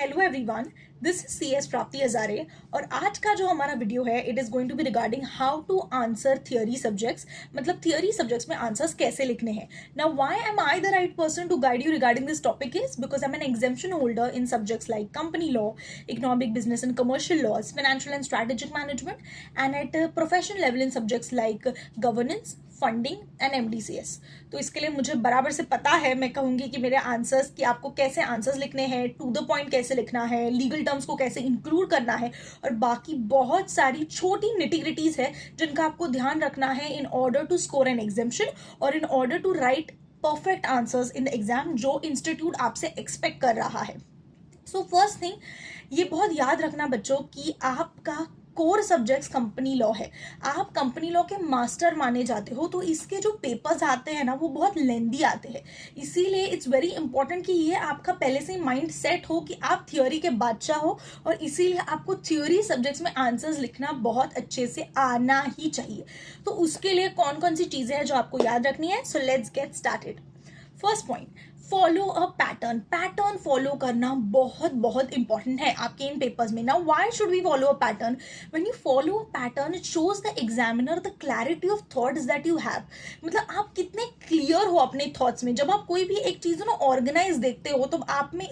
Hello everyone, this is C S Prapti Hazare और आज का जो हमारा वीडियो है it is going to be regarding how to answer theory subjects. मतलब थियोरी सब्जेक्ट्स में आंसर्स कैसे लिखने हैं। Now why am I the right person to guide you regarding this topic is because I am an examination holder in subjects like company law, economic business and commercial laws, financial and strategic management and eight professional level in subjects like governance, funding and MDCS. तो इसके लिए मुझे बराबर से पता है, मैं कहूंगी कि मेरे आंसर्स कि आपको कैसे आंसर्स लिखने हैं, टू द पॉइंट कैसे लिखना है, लीगल टर्म्स को कैसे इंक्लूड करना है और बाकी बहुत सारी छोटी निटिग्रिटीज है जिनका आपको ध्यान रखना है in order to score an exemption और in order to write perfect answers in the exam जो इंस्टीट्यूट आपसे एक्सपेक्ट कर रहा है। सो फर्स्ट थिंग, ये बहुत याद रखना बच्चों कि आपका कोर सब्जेक्ट्स कंपनी लॉ है। आप कंपनी लॉ के मास्टर माने जाते हो, तो इसके जो पेपर्स आते हैं ना वो बहुत लेंदी आते हैं। इसीलिए इट्स वेरी इंपॉर्टेंट कि ये आपका पहले से माइंड सेट हो कि आप थियोरी के बादशाह हो और इसीलिए आपको थियोरी सब्जेक्ट्स में आंसर्स लिखना बहुत अच्छे से आना ही चाहिए। तो उसके लिए कौन कौन सी चीजें हैं जो आपको याद रखनी है। So let's get started. First point, follow a pattern. Pattern follow करना बहुत बहुत इंपॉर्टेंट है आपके इन पेपर्स में। Now why should we follow a pattern? When you follow a pattern it shows the examiner the clarity of thoughts that you have. मतलब आप कितने क्लियर हो अपने थॉट्स में। जब आप कोई भी एक चीज ना ऑर्गेनाइज देखते हो तो आप में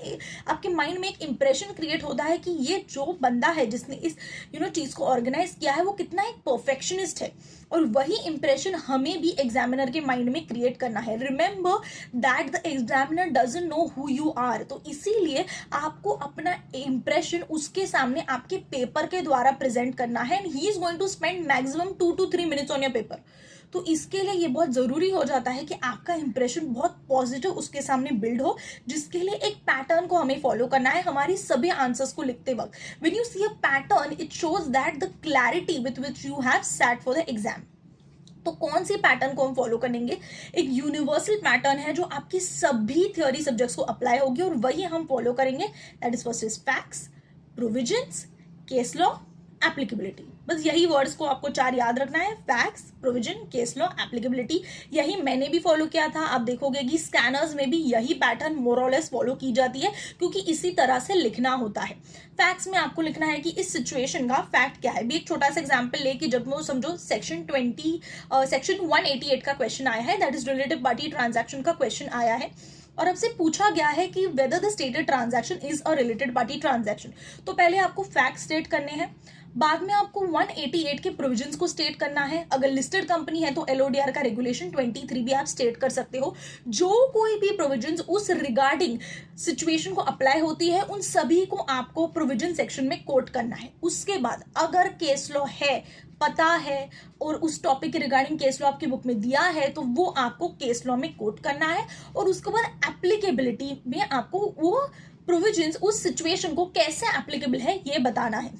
आपके माइंड में एक इंप्रेशन क्रिएट होता है कि ये जो बंदा है जिसने इस चीज को ऑर्गेनाइज किया है वो कितना एक परफेक्शनिस्ट है। और वही इंप्रेशन हमें भी एग्जामिनर के माइंड में क्रिएट करना है। Remember that the examiner doesn't know who you are. तो इसीलिए आपको अपना इंप्रेशन उसके सामने आपके पेपर के द्वारा प्रेजेंट करना है and he is going to spend maximum 2 to 3 minutes on your paper. तो इसके लिए ये बहुत जरूरी हो जाता है कि आपका इंप्रेशन बहुत पॉजिटिव उसके सामने बिल्ड हो, जिसके लिए एक पैटर्न को हमें फॉलो करना है हमारी सभी आंसर्स को लिखते वक्त। When you see a pattern it shows that the clarity with which you have set for the exam. तो कौन सी पैटर्न को हम फॉलो करेंगे? एक यूनिवर्सल पैटर्न है जो आपकी सभी थ्योरी सब्जेक्ट्स को अप्लाई होगी और वही हम फॉलो करेंगे। That is first is facts, provisions, case law, applicability. बस यही वर्ड्स को आपको 4 याद रखना है। Facts, provision, case law, applicability. यही मैंने भी फॉलो किया था। आप देखोगे कि स्कैनर्स में भी यही पैटर्न मोर और लेस फॉलो की जाती है क्योंकि इसी तरह से लिखना होता है। फैक्ट्स में आपको लिखना है कि इस सिचुएशन का फैक्ट क्या है। भी एक छोटा सा एग्जांपल लेके जब वो समझो सेक्शन 188 का क्वेश्चन आया है, that is relative party transaction का क्वेश्चन आया है और अब से पूछा गया है कि whether the stated transaction is a related party transaction. तो पहले आपको फैक्ट स्टेट करने हैं, बाद में आपको 188 के प्रोविजंस को स्टेट करना है। अगर लिस्टेड कंपनी है तो एलओडीआर का रेगुलेशन 23 भी आप स्टेट कर सकते हो। जो कोई भी प्रोविजंस उस रिगार्डिंग सिचुएशन को अप्लाई होती है उन सभी को आपको प्रोविजन सेक्शन में कोट करना है। उसके बाद अगर केस लॉ है, पता है और उस टॉपिक के रिगार्डिंग केस लॉ आपकी बुक में दिया है तो वो आपको केस लॉ में कोट करना है और उसके बाद एप्लीकेबिलिटी में आपको वो प्रोविजंस उस सिचुएशन को कैसे एप्लीकेबल है ये बताना है।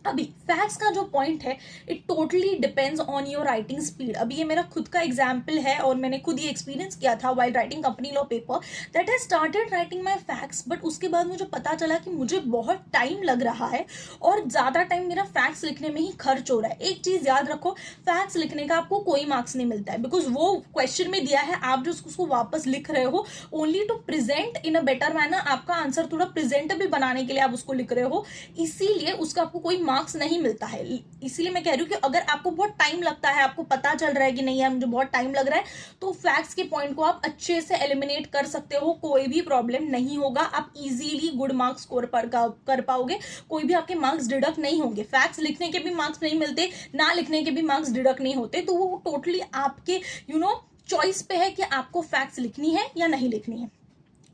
अभी फैक्ट्स का जो पॉइंट है it totally depends on your writing speed. अभी ये मेरा खुद का एग्जाम्पल है और मैंने खुद ये एक्सपीरियंस किया था while writing company law paper that I started writing my facts, but उसके बाद मुझे पता चला कि मुझे बहुत टाइम लग रहा है और ज्यादा टाइम मेरा फैक्ट्स लिखने में ही खर्च हो रहा है। एक चीज याद रखो, फैक्ट्स लिखने का आपको कोई मार्क्स नहीं मिलता है बिकॉज वो क्वेश्चन में दिया है, आप जो उसको वापस लिख रहे हो only to present in a better manner, आपका आंसर थोड़ा प्रेजेंटेबल बनाने के लिए आप उसको लिख रहे हो, इसीलिए उसका आपको कोई मार्क्स नहीं मिलता है। इसीलिए मैं कह रही हूँ कि अगर आपको बहुत टाइम लगता है, आपको पता चल रहा है कि नहीं यार मुझे बहुत टाइम लग रहा है, तो फैक्ट्स के पॉइंट को आप अच्छे से एलिमिनेट कर सकते हो, कोई भी प्रॉब्लम नहीं होगा। आप इजीली गुड मार्क्स स्कोर कर पाओगे, कोई भी आपके मार्क्स डिडक्ट नहीं होंगे। फैक्ट्स लिखने के भी मार्क्स नहीं मिलते, ना लिखने के भी मार्क्स डिडक्ट नहीं होते। तो वो टोटली आपके चॉइस पे है कि आपको फैक्ट्स लिखनी है या नहीं लिखनी है।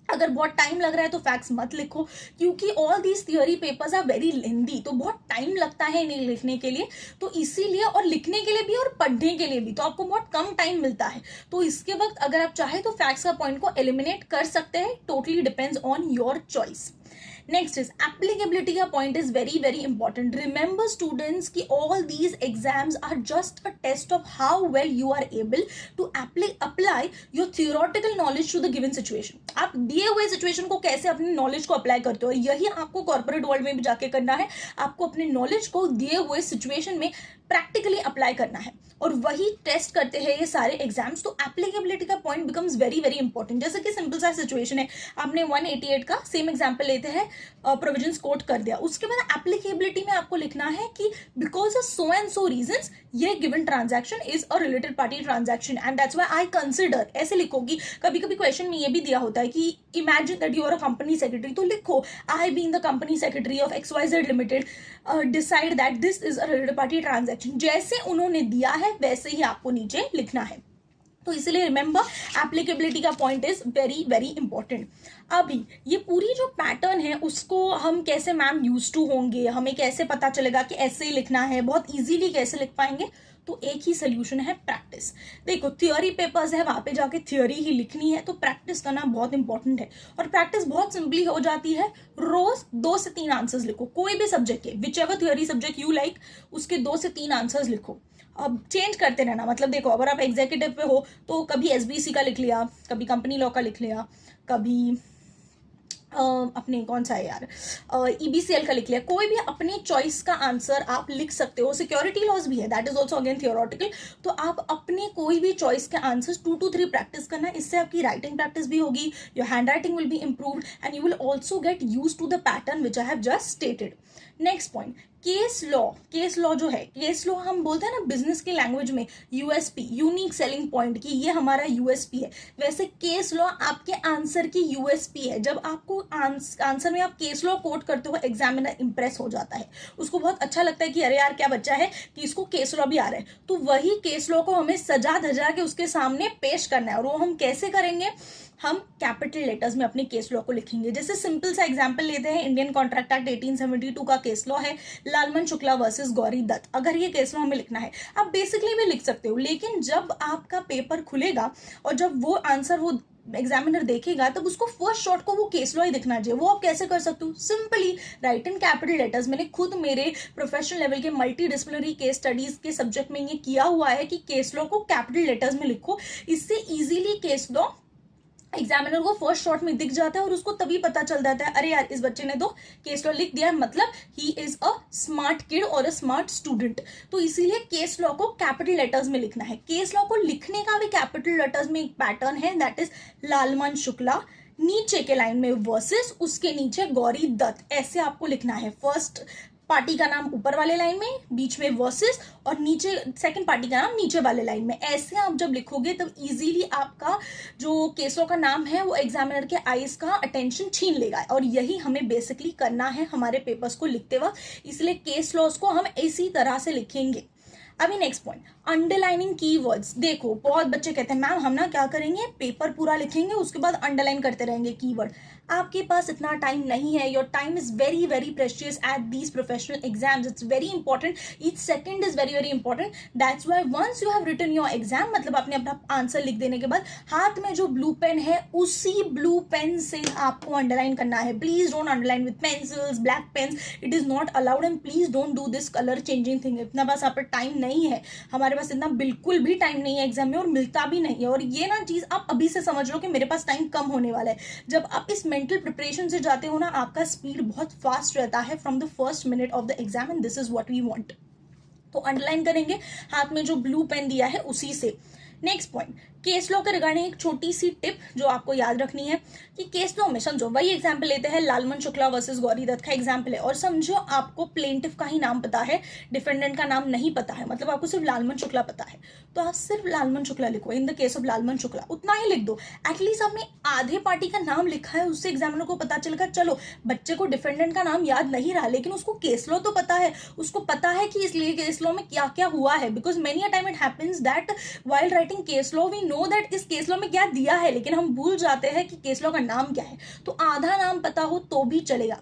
अगर बहुत टाइम लग रहा है तो फैक्ट्स मत लिखो क्योंकि all these theory papers are very lengthy, तो बहुत टाइम लगता है इन्हें लिखने के लिए। तो इसीलिए और लिखने के लिए भी और पढ़ने के लिए भी तो आपको बहुत कम टाइम मिलता है। तो इसके वक्त अगर आप चाहे तो फैक्ट्स का पॉइंट को एलिमिनेट कर सकते हैं, totally depends on your choice. Next is applicability का point is very very important. Remember students की all these exams are just a test of how well you are able to apply your theoretical knowledge to the given situation. आप दिए हुए situation को कैसे अपने knowledge को apply करते हो, यही आपको कॉर्पोरेट वर्ल्ड में भी जाके करना है। आपको अपने नॉलेज को दिए हुए सिचुएशन में प्रैक्टिकली अप्लाई करना है। और वही टेस्ट करते हैं ये सारे एग्जाम्स, तो एप्लीकेबिलिटी का point becomes very very important. जैसे कि सिंपल सा सिचुएशन है, आपने 188 का सेम एग्जाम्पल लेते हैं, प्रोविजंस कोट कर दिया, उसके बाद एप्लीकेबिलिटी में आपको लिखना है कि because of so and so reasons ये given transaction is a related party transaction and that's why I consider, ऐसे लिखोगी। कभी कभी क्वेश्चन में ये भी दिया होता है कि imagine that you are a company secretary, तो लिखो I being the company secretary of XYZ limited decide that this is a related party transaction. जैसे उन्होंने दिया है वैसे ही आपको नीचे लिखना है। तो इसलिए रिमेंबर एप्लीकेबिलिटी का point is very very important. अभी ये पूरी जो पैटर्न है उसको हम कैसे मैम यूज टू होंगे, हमें कैसे पता चलेगा कि ऐसे ही लिखना है, बहुत इजीली कैसे लिख पाएंगे, तो एक ही सोल्यूशन है प्रैक्टिस। देखो थियोरी पेपर्स है, वहां पे जाके थियोरी ही लिखनी है, तो प्रैक्टिस करना बहुत इंपॉर्टेंट है। और प्रैक्टिस बहुत सिंपली हो जाती है, रोज 2 से 3 आंसर्स लिखो, कोई भी सब्जेक्ट के, which ever theory subject you like, उसके 2 से 3 आंसर्स लिखो। अब चेंज करते रहना, मतलब देखो अगर आप एग्जीक्यूटिव पे हो तो कभी SBC का लिख लिया, कभी कंपनी लॉ का लिख लिया, कभी अपने कौन सा है यार EBCL का लिख लिया, कोई भी अपनी चॉइस का आंसर आप लिख सकते हो। सिक्योरिटी लॉज भी है, that is also again theoretical, तो आप अपने कोई भी चॉइस के आंसर्स 2 to 3 प्रैक्टिस करना, इससे आपकी राइटिंग प्रैक्टिस भी होगी, your handwriting will be improved and you will also get used to the pattern which I have just stated. Next point, case law. Case law जो है, case law हम बोलते हैं ना बिजनेस की language में USP, यूनिक सेलिंग पॉइंट, की ये हमारा USP है, वैसे केस लॉ आपके आंसर की USP है। जब आपको आंसर में आप केस लॉ कोट करते हो, एग्जामिनर इंप्रेस हो जाता है, उसको बहुत अच्छा लगता है कि अरे यार क्या बच्चा है कि इसको केस लॉ भी आ रहा है। तो वही केस लॉ को हमें सजा धजा के उसके सामने पेश करना है, और वो हम कैसे करेंगे, हम कैपिटल लेटर्स में अपने केस लॉ को लिखेंगे। जैसे सिंपल सा एग्जांपल लेते हैं, इंडियन कॉन्ट्रैक्ट एक्ट 1872 का केस लॉ है, लालमन शुक्ला वर्सेस गौरी दत्त। अगर ये केस लॉ हमें लिखना है, आप बेसिकली भी लिख सकते हो, लेकिन जब आपका पेपर खुलेगा और जब वो आंसर वो एग्जामिनर देखेगा, तब उसको फर्स्ट शॉट को वो केस लॉ ही दिखना चाहिए। वो आप कैसे कर सकते हो, simply write in capital letters. मैंने खुद मेरे प्रोफेशनल लेवल के मल्टी डिसिप्लिनरी केस स्टडीज के सब्जेक्ट में ये किया हुआ है कि केस लॉ को कैपिटल लेटर्स में लिखो, इससे इजीली केस लॉ एग्जामिनर को फर्स्ट शॉट में दिख जाता है और उसको तभी पता चल जाता है अरे यार इस बच्चे ने तो केस लॉ लिख दिया है, मतलब he is a smart kid और अ स्मार्ट स्टूडेंट। तो इसीलिए केस लॉ को कैपिटल लेटर्स में लिखना है। केस लॉ को लिखने का भी कैपिटल लेटर्स में एक पैटर्न है, दैट इज लालमन शुक्ला, नीचे के लाइन में वर्सेस, उसके नीचे गौरी दत्त, ऐसे आपको लिखना है। फर्स्ट पार्टी का नाम ऊपर वाले लाइन में, बीच में वर्सेस, और नीचे सेकंड पार्टी का नाम नीचे वाले लाइन में। ऐसे आप जब लिखोगे तब इजीली आपका जो केस लॉ का नाम है वो एग्जामिनर के आईज का अटेंशन छीन लेगा, और यही हमें बेसिकली करना है हमारे पेपर्स को लिखते वक्त। इसलिए केस लॉज को हम इसी तरह से लिखेंगे। अभी नेक्स्ट पॉइंट, अंडरलाइनिंग कीवर्ड्स। देखो बहुत बच्चे कहते हैं मैम हम ना क्या करेंगे, पेपर पूरा लिखेंगे उसके बाद अंडरलाइन करते रहेंगे कीवर्ड। आपके पास इतना टाइम नहीं है, your time is very very precious at these professional exams, it's very important, each second is very very important. That's why once you have written your exam, मतलब आपने अपना आंसर लिख देने के बाद हाथ में जो ब्लू पेन है उसी ब्लू पेन से आपको अंडरलाइन करना है। Please don't underline with pencils, black pens, it is not allowed and please don't do this colour changing thing. इतना बस आप पर टाइम नहीं है, हमारे पास इतना बिल्कुल भी टाइम नहीं है एग्जाम में, और मिलता भी नहीं है। और ये ना चीज आप अभी से समझ लो कि मेरे पास टाइम कम होने वाला है। जब आप इस मेंटल प्रिपरेशन से जाते हो ना, आपका स्पीड बहुत फास्ट रहता है from the first minute of the exam, and this is what we want. तो अंडरलाइन करेंगे हाथ में जो ब्लू पेन दिया है उसी से। नेक्स्ट पॉइंट, केस लॉ के रिगार्डिंग एक छोटी सी टिप जो आपको याद रखनी है कि केस लॉ में समझो, वही एग्जाम्पल लेते हैं, लालमन शुक्ला वर्सेस गौरी दत्त का एग्जाम्पल है, और समझो आपको प्लेंटिफ का ही नाम पता है, डिफेंडेंट का नाम नहीं पता है, मतलब आपको सिर्फ लालमन शुक्ला पता है, तो आप सिर्फ लालमन शुक्ला लिखो, in the case of Lalman Shukla, उतना ही लिख दो। एटलीस्ट आपने आधे पार्टी का नाम लिखा है, उससे एग्जामिनर को पता चलेगा चलो बच्चे को डिफेंडेंट का नाम याद नहीं रहा, लेकिन उसको केस लॉ तो पता है, उसको पता है कि इसलिए केस लॉ में क्या क्या हुआ है। Because many a time it happens that while writing case law we know that इस केस लॉ में क्या दिया है, लेकिन हम भूल जाते हैं कि केस लॉ का नाम क्या है। तो आधा नाम पता हो तो भी चलेगा।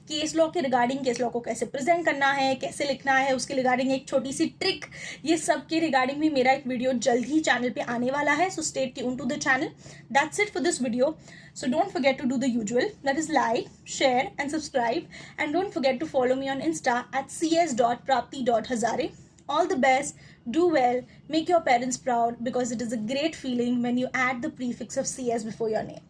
केस लॉ के रिगार्डिंग केस लॉ को कैसे प्रेजेंट करना है, कैसे लिखना है, उसके रिगार्डिंग एक छोटी सी ट्रिक, ये सब के रिगार्डिंग भी मेरा एक वीडियो जल्द ही चैनल पे आने वाला है। So stay tuned to the channel. That's it for this video. So don't forget to do the usual, that is like, share and subscribe, and don't forget to follow me on Insta at cs.prapti.hazare. All the best, do well, make your parents proud, because it is a great feeling when you add the prefix of CS before your name.